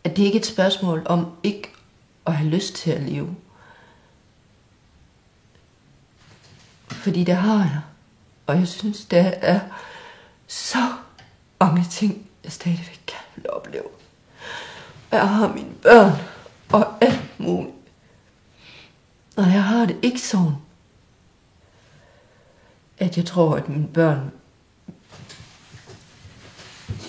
at det ikke er et spørgsmål om ikke at have lyst til at leve. Fordi det har jeg. Og jeg synes, der er så mange ting, jeg stadigvæk kan opleve. Jeg har mine børn og alt muligt. Og jeg har det ikke sådan, at jeg tror, at mine børn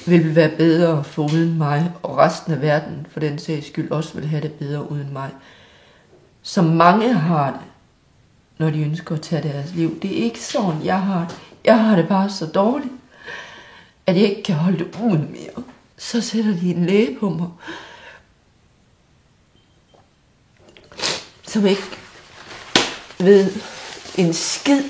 vil være bedre for uden mig, og resten af verden for den sags skyld også vil have det bedre uden mig. Som mange har det, når de ønsker at tage deres liv. Det er ikke sådan, jeg har det. Jeg har det bare så dårligt, at jeg ikke kan holde det ud mere. Så sætter de en læge på mig, som ikke ved en skid.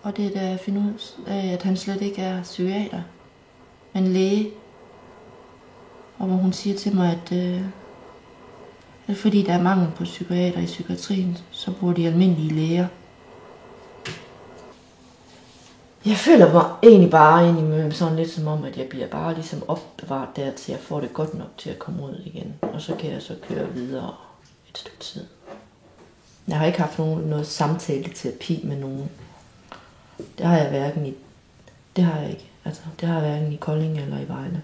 Og det er da jeg finder ud af, at han slet ikke er psykiater, men læge. Og hvor hun siger til mig, at fordi der er mangel på psykiater i psykiatrien, så bruger de almindelige læger. Jeg føler mig egentlig bare indimellem sådan lidt som om, at jeg bliver bare ligesom opbevaret der, til jeg får det godt nok til at komme ud igen. Og så kan jeg så køre videre et stykke tid. Jeg har ikke haft noget samtale-terapi med nogen. Det har jeg hverken i... Det har jeg ikke. Altså, det har jeg hverken i Kolding eller i Vejle.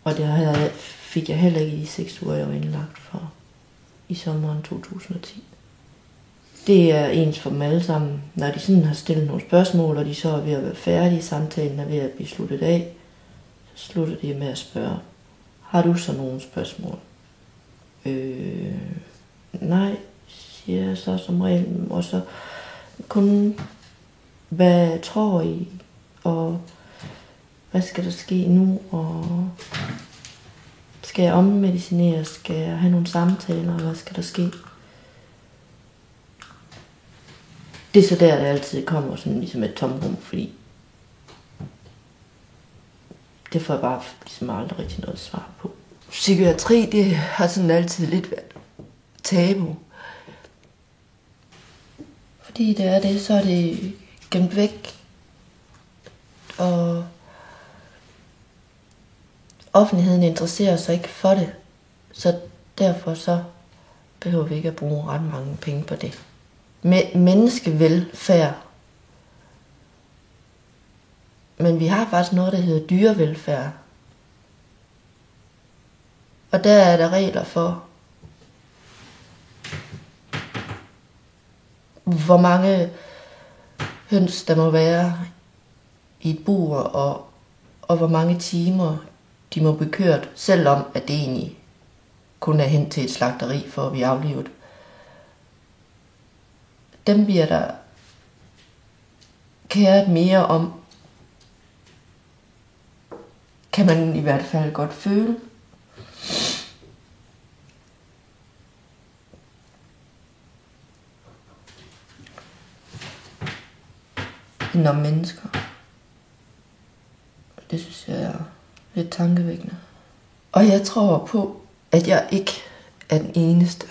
Og det fik jeg heller ikke i de 6 uger, jeg var indlagt for i sommeren 2010. Det er ens for dem alle sammen. Når de sådan har stillet nogle spørgsmål, og de så er ved at være færdige, samtalen er ved at blive sluttet af, så slutter de med at spørge, har du så nogle spørgsmål? Nej, siger jeg så som regel. Og så kun, hvad tror I? Og hvad skal der ske nu? Og skal jeg ommedicineres? Skal jeg have nogle samtaler? Hvad skal der ske? Det er så der altid kommer sådan ligesom et tomrum, fordi det får jeg bare ligesom aldrig rigtig noget svar på. Psykiatri, det har sådan altid lidt været tabu. Fordi det er det, så er det gemt væk. Og offentligheden interesserer sig ikke for det. Så derfor så behøver vi ikke at bruge ret mange penge på det. Med menneskevelfærd. Men vi har faktisk noget, der hedder dyrevelfærd. Og der er der regler for, hvor mange høns der må være i et bur, og hvor mange timer de må blive kørt, selvom at det egentlig kun er hen til et slagteri for at blive aflivet. Dem bliver der kæret mere om, kan man i hvert fald godt føle. End om mennesker. Det synes jeg er lidt tankevækkende. Og jeg tror på, at jeg ikke er den eneste.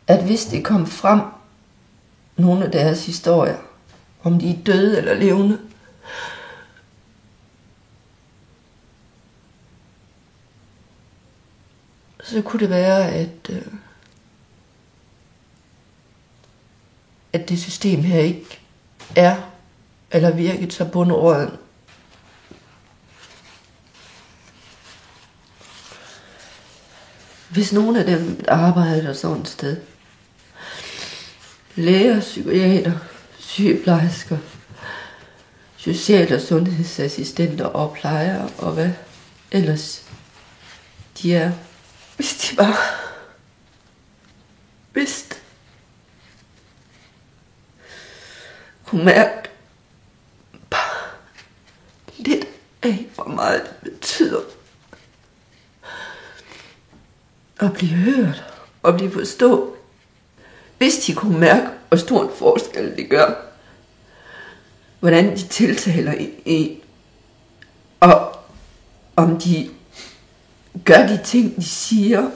At hvis det kom frem, nogle af deres historier, om de er døde eller levende, så kunne det være, at det system her ikke er eller virket så bunderåden. Hvis nogen af dem, der arbejder sådan et sted, læger, psykiater, sygeplejersker, social- og sundhedsassistenter og plejere og hvad ellers de er, hvis de bare vidste, kunne mærke bare lidt af, hvor meget det betyder at blive hørt og blive forstået. Hvis de kunne mærke, hvor stor en forskel det gør, hvordan de tiltaler en, og om de gør de ting, de siger,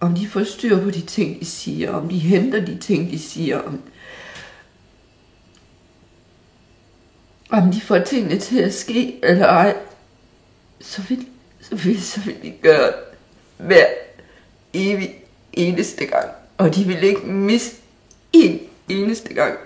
om de får styr på de ting, de siger, om de henter de ting, de siger, om de får tingene til at ske eller ej, så vil de gøre hver evig eneste gang. Og de vil ikke miste en eneste gang.